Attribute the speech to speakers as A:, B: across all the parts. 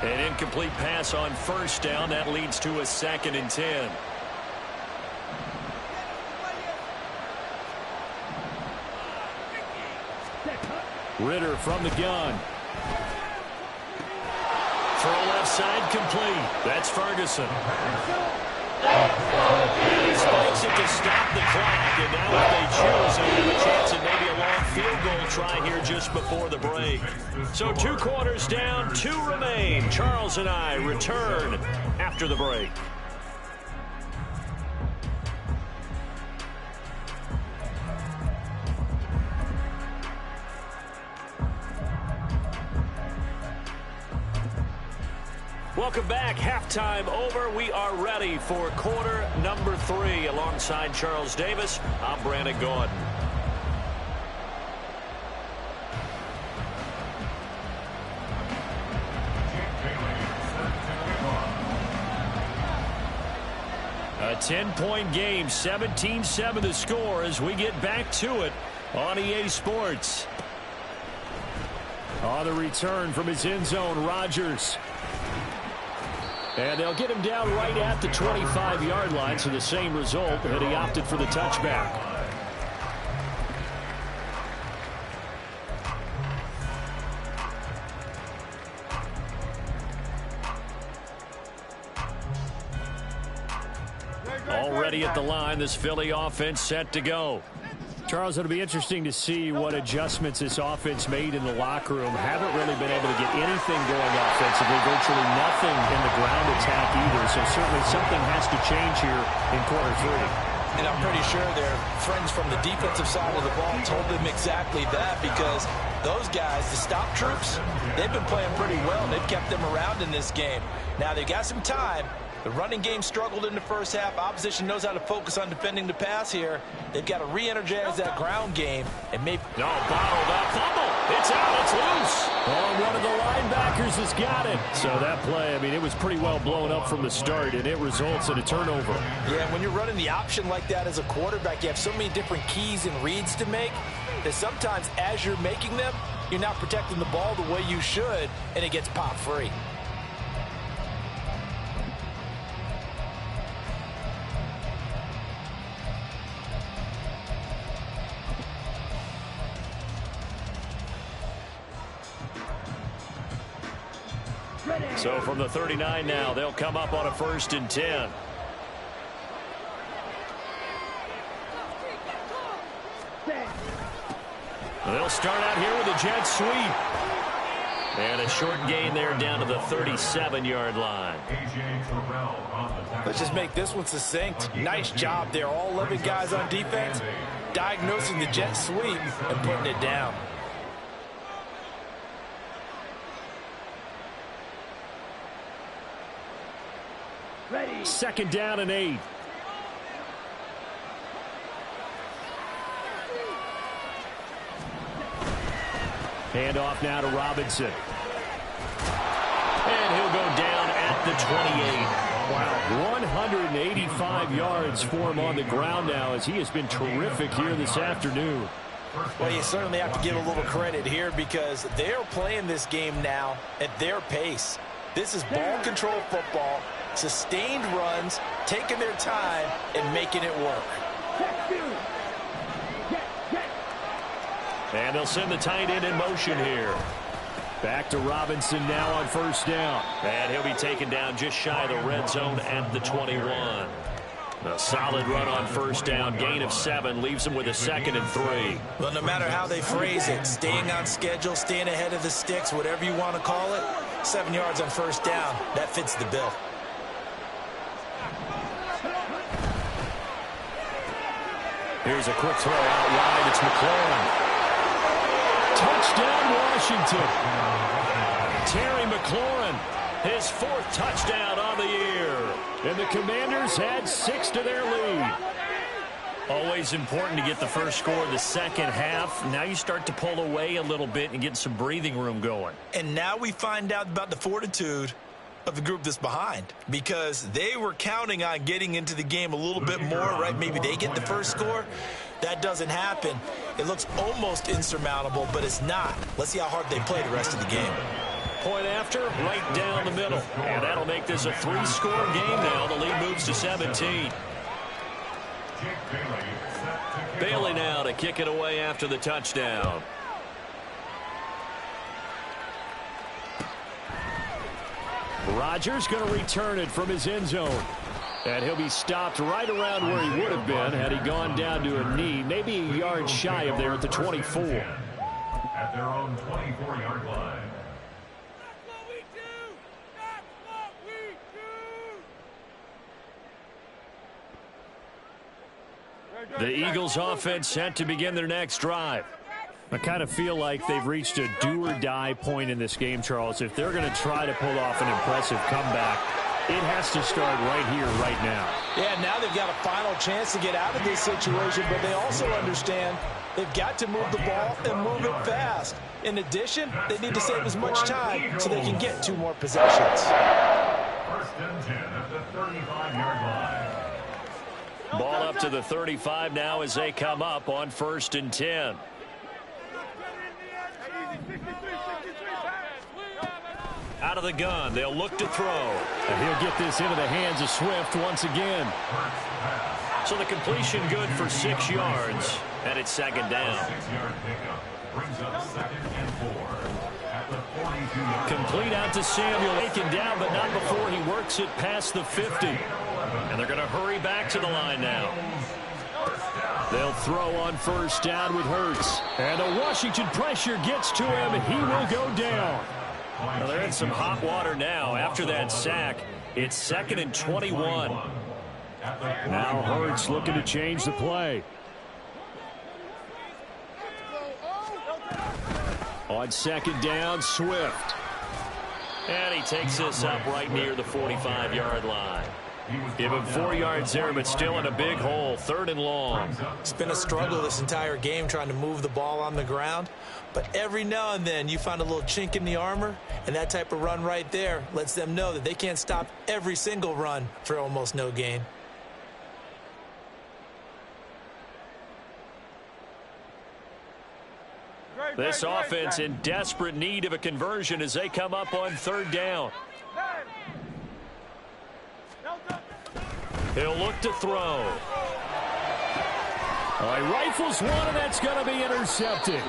A: An incomplete pass on first down. That leads to a 2nd and 10. Ritter from the gun. Throw left side complete. That's Ferguson. He spikes it to stop the clock, and now if they choose, they'll have a chance at maybe a long field goal try here just before the break. So 2 quarters down, 2 remain. Charles and I return after the break. Welcome back. Halftime over. We are ready for quarter number 3. Alongside Charles Davis, I'm Brandon Gordon. A 10-point game, 17-7 the score as we get back to it on EA Sports. On the return from his end zone, Rodgers. And they'll get him down right at the 25-yard line, so the same result, but he opted for the touchback. Already at the line, this Philly offense set to go. Charles, it'll be interesting to see what adjustments this offense made in the locker room. Haven't really been able to get anything going offensively, virtually nothing in the ground attack either. So certainly something has to change here in quarter 3.
B: And I'm pretty sure their friends from the defensive side of the ball told them exactly that, because those guys, the stop troops, they've been playing pretty well. They've kept them around in this game. Now they've got some time. The running game struggled in the first half. Opposition knows how to focus on defending the pass here. They've got to re-energize that ground game and maybe...
A: No, bottled up. Fumble. It's out. It's loose. Oh, one of the linebackers has got it. So that play, I mean, it was pretty well blown up from the start, and it results in a turnover.
B: Yeah, when you're running the option like that as a quarterback, you have so many different keys and reads to make that sometimes as you're making them, you're not protecting the ball the way you should, and it gets popped free.
A: So from the 39 now, they'll come up on a 1st and 10. They'll start out here with a jet sweep. And a short gain there down to the 37-yard line.
B: Let's just make this one succinct. Nice job there. All 11 guys on defense diagnosing the jet sweep and putting it down.
A: Ready. 2nd down and 8. Hand off now to Robinson. And he'll go down at the 28. Wow, 185 yards for him on the ground now as he has been terrific here this afternoon.
B: Well, you certainly have to give a little credit here because they're playing this game now at their pace. This is ball control football, sustained runs, taking their time, and making it work.
A: And they'll send the tight end in motion here. Back to Robinson now on 1st down. And he'll be taken down just shy of the red zone at the 21. A solid run on 1st down. Gain of 7 leaves him with a 2nd and 3.
B: Well, no matter how they phrase it, staying on schedule, staying ahead of the sticks, whatever you want to call it, 7 yards on 1st down, that fits the bill.
A: Here's a quick throw out wide. It's McLaurin. Touchdown, Washington. Terry McLaurin, his 4th touchdown on the year. And the Commanders had 6 to their lead. Always important to get the first score of the second half. Now you start to pull away a little bit and get some breathing room going.
B: And now we find out about the fortitude of the group that's behind, because they were counting on getting into the game a little bit more, right? Maybe they get the first score. That doesn't happen. It looks almost insurmountable, but it's not. Let's see how hard they play the rest of the game.
A: point after, right down the middle. And that'll make this a 3-score game now. The lead moves to 17. Bailey now to kick it away after the touchdown. Rodgers going to return it from his end zone. And he'll be stopped right around where he would have been had he gone down to a knee, maybe a yard shy of there at the 24.
C: At their own 24-yard line.
A: The Eagles offense set to begin their next drive. I kind of feel like they've reached a do-or-die point in this game, Charles. If they're going to try to pull off an impressive comeback, it has to start right here, right now.
B: Yeah, now they've got a final chance to get out of this situation, but they also understand they've got to move the ball and move it fast. In addition, they need to save as much time so they can get 2 more possessions.
C: First and 10 at the 35-yard line.
A: Ball up to the 35 now as they come up on 1st and 10. Out of the gun, they'll look to throw. And he'll get this into the hands of Swift once again. So the completion good for 6 yards, and it's 2nd down.
C: 6-yard pickup brings up 2nd and 4 at the 42-yard.
A: Complete out to Samuel, taken down, but not before he works it past the 50. And they're going to hurry back to the line now. They'll throw on 1st down with Hurts. And the Washington pressure gets to him. He will go down. Well, they're in some hot water now. After that sack, it's 2nd and 21. Now Hurts looking to change the play. On 2nd down, Swift. And he takes this up right near the 45-yard line. Give him 4 yards there, but still in a big hole. 3rd and long.
B: It's been a struggle this entire game trying to move the ball on the ground. But every now and then you find a little chink in the armor, and that type of run right there lets them know that they can't stop every single run for almost no gain.
A: This offense in desperate need of a conversion as they come up on 3rd down. He'll look to throw. He rifles one, and that's going to be intercepted.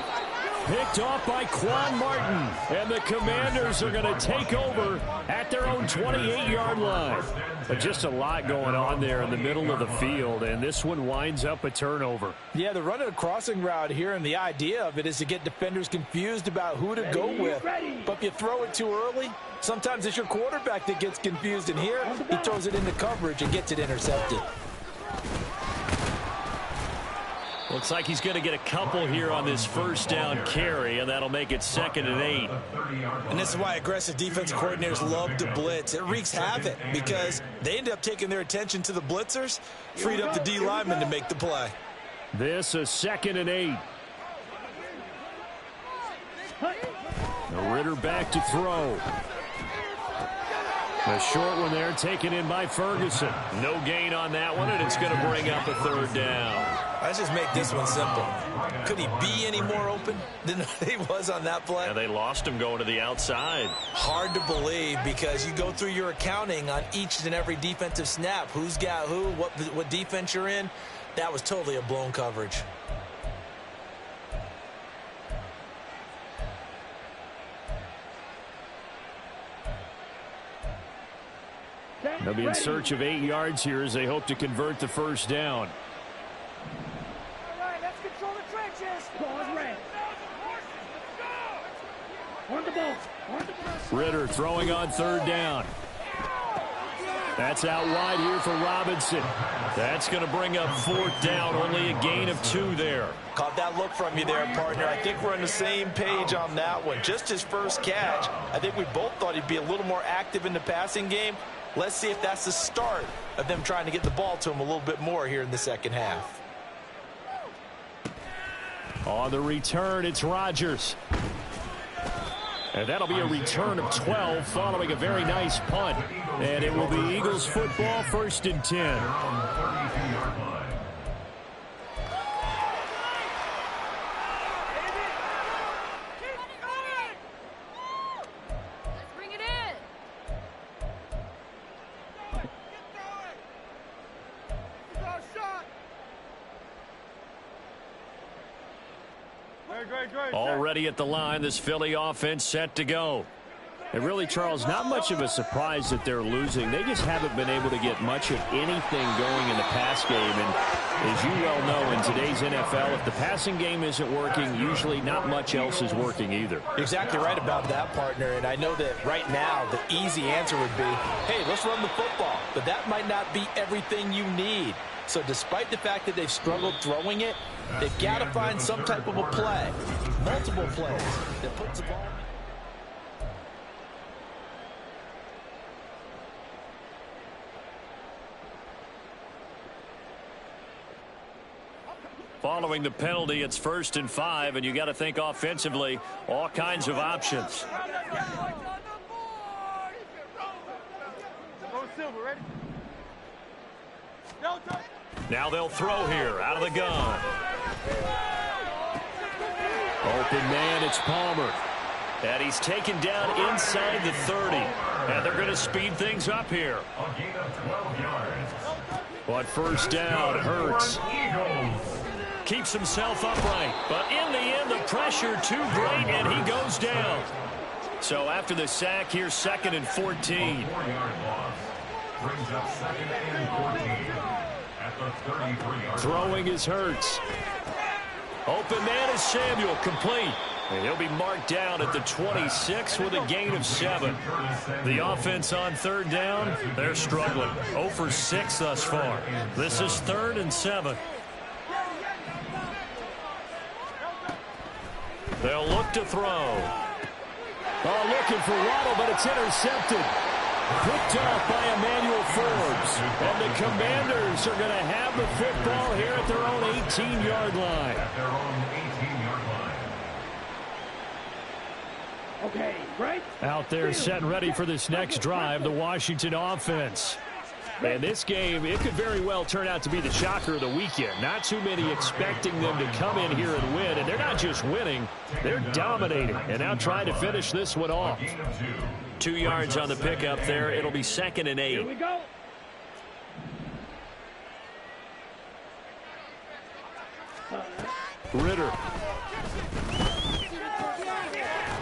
A: Picked off by Quan Martin. And the Commanders are going to take over at their own 28-yard line. But just a lot going on there in the middle of the field, and this one winds up a turnover.
B: Yeah, they're running a crossing route here, and the idea of it is to get defenders confused about who to go with. But if you throw it too early, sometimes it's your quarterback that gets confused, and here he throws it into coverage and gets it intercepted.
A: Looks like he's going to get a couple here on this 1st down carry, and that'll make it 2nd and 8.
B: And this is why aggressive defensive coordinators love to blitz. It wreaks havoc because they end up taking their attention to the blitzers, freed up the D lineman to make the play.
A: This is 2nd and 8. Ritter back to throw. A short one there taken in by Ferguson. No gain on that one, and it's going to bring up a 3rd down.
B: Let's just make this one simple. Could he be any more open than he was on that play?
A: And they lost him going to the outside.
B: Hard to believe because you go through your accounting on each and every defensive snap. Who's got who, what defense you're in. That was totally a blown coverage.
A: They'll be in search of 8 yards here as they hope to convert the 1st down.
D: All right, let's control the trenches. Ball is red. On the ball.
A: Ritter throwing on 3rd down. That's out wide here for Robinson. That's going to bring up 4th down. Only a gain of 2 there.
B: Caught that look from you there, partner. I think we're on the same page on that one. Just his first catch. I think we both thought he'd be a little more active in the passing game. Let's see if that's the start of them trying to get the ball to him a little bit more here in the 2nd half.
A: On the return, it's Rodgers. And that'll be a return of 12 following a very nice punt. And it will be Eagles football, 1st and 10. Already at the line, this Philly offense set to go. And really, Charles, not much of a surprise that they're losing. They just haven't been able to get much of anything going in the pass game. And as you well know, in today's NFL, if the passing game isn't working, usually not much else is working either.
B: Exactly right about that, partner. And I know that right now the easy answer would be, hey, let's run the football. But that might not be everything you need. So despite the fact that they've struggled throwing it, they've got to find some type of a play, multiple plays, that puts the ball.
A: Following the penalty, it's 1st and 5, and you got to think offensively, all kinds of options. Now they'll throw here out of the gun. Open man, it's Palmer. And he's taken down inside the 30. And they're going to speed things up here. But first down, Hurts. Keeps himself upright, but in the end, the pressure too great, and he goes down. So after the sack, here's 2nd and 14.
C: Brings up 2nd and 14 at the 33-yard.
A: Throwing is Hurts. Open man is Samuel, complete. And he'll be marked down at the 26 with a gain of 7. The offense on 3rd down, they're struggling. 0 for 6 thus far. This is 3rd and 7. They'll look to throw. Oh, looking for Waddle, but it's intercepted. Picked off by Emmanuel Forbes. And the Commanders are going to have the football here at their own 18-yard line.
D: Okay, right?
A: Out there set and ready for this next drive, the Washington offense. And this game, it could very well turn out to be the shocker of the weekend. Not too many expecting them to come in here and win. And they're not just winning, they're dominating. And now trying to finish this one off. 2 yards on the pickup there. It'll be 2nd and 8.
D: Here we go.
A: Ritter.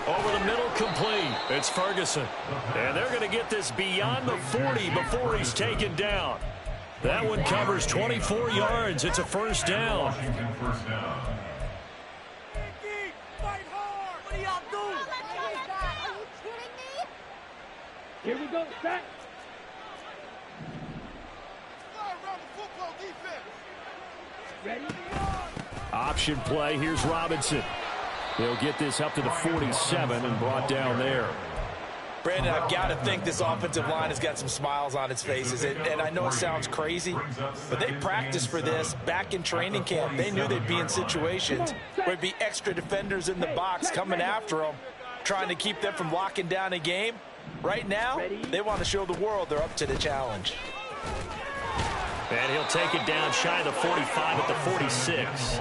A: Over the middle, complete. It's Ferguson. And they're going to get this beyond the 40 before he's taken down. That one covers 24 yards. It's a first down.
D: Fight hard. What are y'all doing?
E: Are you kidding me?
D: Here we go, set. Ready?
A: Option play. Here's Robinson. They'll get this up to the 47 and brought down there.
B: Brandon, I've got to think this offensive line has got some smiles on its faces. And I know it sounds crazy, but they practiced for this back in training camp. They knew they'd be in situations where there'd be extra defenders in the box coming after them, trying to keep them from locking down a game. Right now, they want to show the world they're up to the challenge.
A: And he'll take it down shy of the 45 at the 46.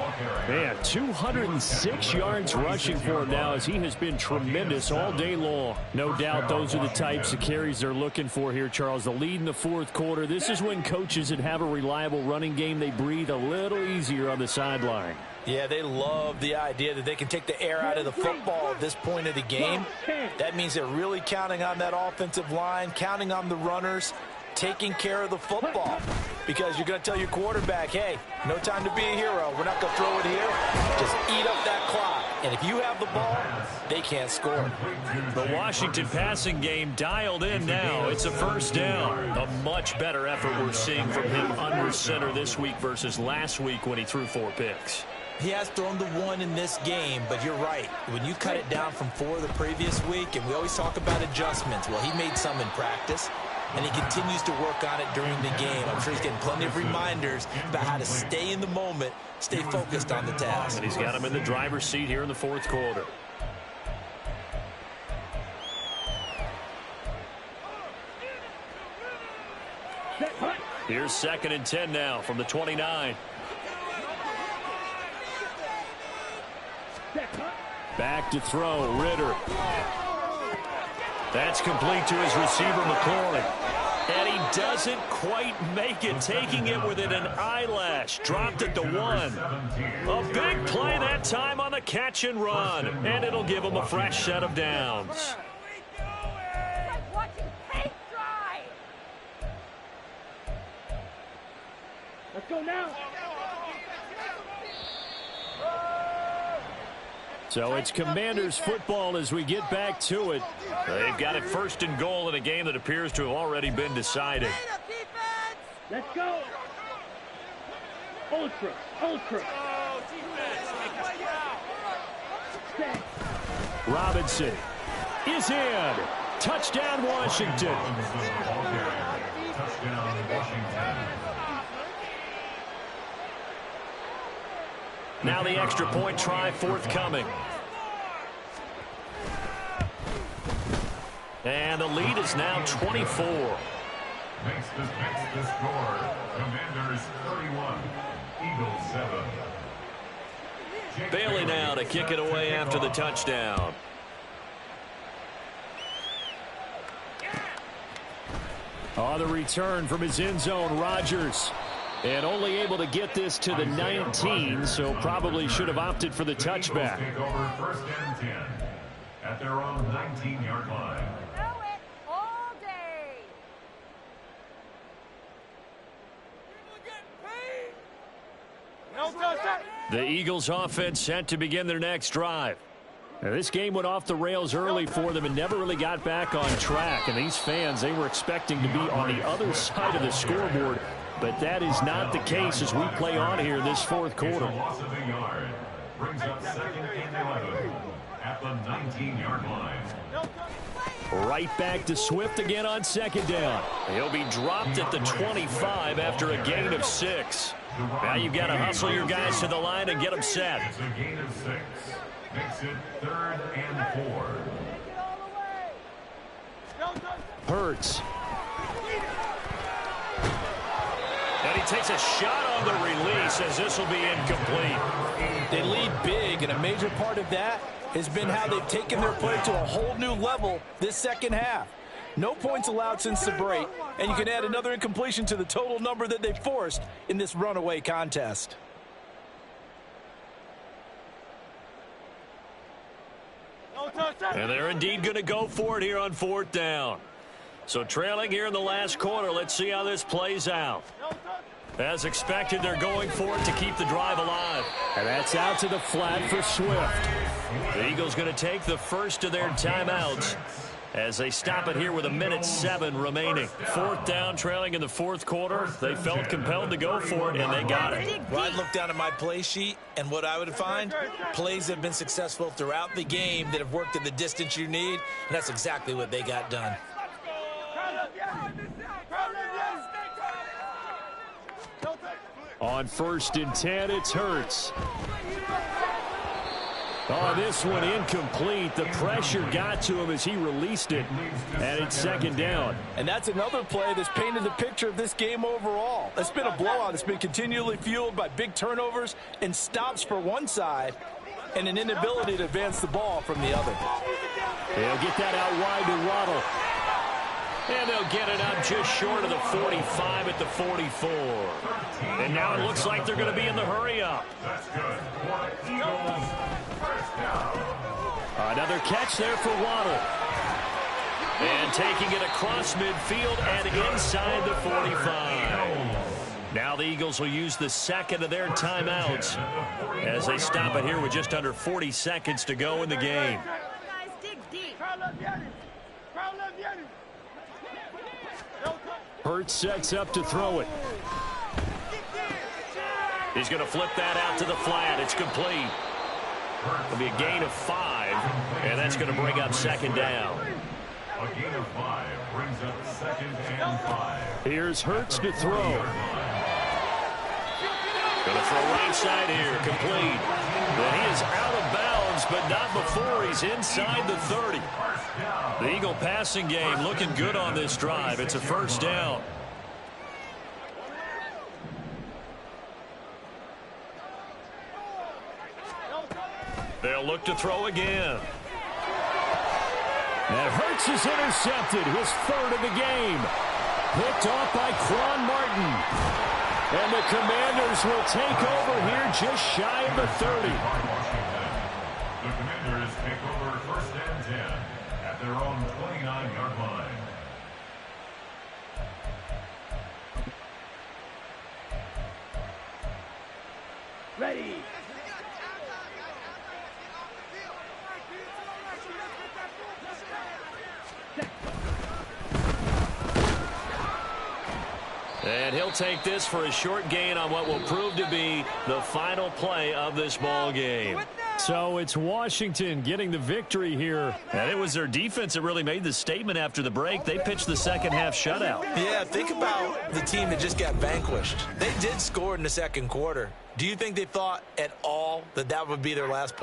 A: Man, 206 yards rushing for him now as he has been tremendous all day long. No doubt those are the types of carries they're looking for here, Charles. The lead in the 4th quarter. This is when coaches that have a reliable running game, they breathe a little easier on the sideline.
B: Yeah, they love the idea that they can take the air out of the football at this point of the game. That means they're really counting on that offensive line, counting on the runners, taking care of the football. Because you're going to tell your quarterback, hey, no time to be a hero. We're not going to throw it here. Just eat up that clock. And if you have the ball, they can't score.
A: The Washington passing game dialed in now. It's a first down. A much better effort we're seeing from him under center this week versus last week when he threw 4 picks.
B: He has thrown the 1 in this game, but you're right. When you cut it down from 4 the previous week, and we always talk about adjustments, well, he made some in practice, and he continues to work on it during the game. I'm sure he's getting plenty of reminders about how to stay in the moment, stay focused on the task.
A: And he's got him in the driver's seat here in the 4th quarter. Here's 2nd and 10 now from the 29. Back to throw, Ritter. That's complete to his receiver, McLaurin. And he doesn't quite make it, taking it within an eyelash. Dropped it to 1. A big play that time on the catch and run. And it'll give him a fresh set of downs.
E: Like watching paint dry.
D: Let's go now.
A: So it's Commanders football as we get back to it. They've got it 1st and goal in a game that appears to have already been decided.
D: Let's go. Ultra.
A: Robinson is in. Touchdown, Washington.
C: Touchdown, Washington.
A: Now the extra point try forthcoming. And the lead is now 24.
C: Makes the score. Commanders 31, Eagles 7.
A: Bailey now to kick it away after the touchdown. On the return from his end zone, Rodgers. And only able to get this to the 19, so probably should have opted for the touchback.
C: Take over 1st and 10 at their own 19-yard line.
E: Know it all day.
A: The Eagles offense set to begin their next drive. Now, this game went off the rails early for them and never really got back on track. And these fans, they were expecting to be on the other side of the scoreboard. But that is not the case as we play on here in this 4th quarter.
C: Loss of a yard. Brings up 2nd and 11 at the 19-yard line.
A: Right back to Swift again on 2nd down. He'll be dropped at the 25 after a gain of 6. Now you've got to hustle your guys to the line and get them set.
C: It's a gain of 6. Makes it 3rd and 4.
A: Hurts. And he takes a shot on the release as this will be incomplete.
B: They lead big, and a major part of that has been how they've taken their play to a whole new level this second half. No points allowed since the break, and you can add another incompletion to the total number that they forced in this runaway contest.
A: And they're indeed going to go for it here on 4th down. So trailing here in the last quarter, let's see how this plays out. As expected, they're going for it to keep the drive alive. And that's out to the flat for Swift. The Eagles going to take the first of their timeouts as they stop it here with 1:07 remaining. 4th down, trailing in the 4th quarter. They felt compelled to go for it, and they got it.
B: Well, I'd look down at my play sheet, and what I would find, plays have been successful throughout the game that have worked in the distance you need, and that's exactly what they got done.
A: On 1st and 10, it's Hurts. Oh, this one incomplete. The pressure got to him as he released it, and it's 2nd down.
B: And that's another play that's painted the picture of this game overall. It's been a blowout. It's been continually fueled by big turnovers and stops for one side and an inability to advance the ball from the other.
A: They'll get that out wide to Waddle. And they'll get it up just short of the 45 at the 44. And now it looks like they're going to be in the hurry-up.
C: That's good. Eagles, 1st down.
A: Another catch there for Waddle. And taking it across midfield and inside the 45. Now the Eagles will use the 2nd of their timeouts as they stop it here with just under 40 seconds to go in the game.
E: Guys, dig deep.
A: Hurts sets up to throw it. He's going to flip that out to the flat. It's complete. It'll be a gain of 5, and that's going to bring up 2nd down.
C: A gain of 5 brings up 2nd and 5.
A: Here's Hurts to throw. Going to throw right side here, complete. And he is out of bounds, but not before he's inside the 30. The Eagle passing game looking good on this drive. It's a 1st down. They'll look to throw again. And Hurts is intercepted, his 3rd of the game. Picked off by Quan Martin. And the Commanders will take over here just shy of the 30.
C: The Commanders take over first and 10 at their own 29-yard line.
D: Ready.
A: And he'll take this for a short gain on what will prove to be the final play of this ball game. So it's Washington getting the victory here. And it was their defense that really made the statement after the break. They pitched the second half shutout.
B: Yeah, think about the team that just got vanquished. They did score in the second quarter. Do you think they thought at all that that would be their last point?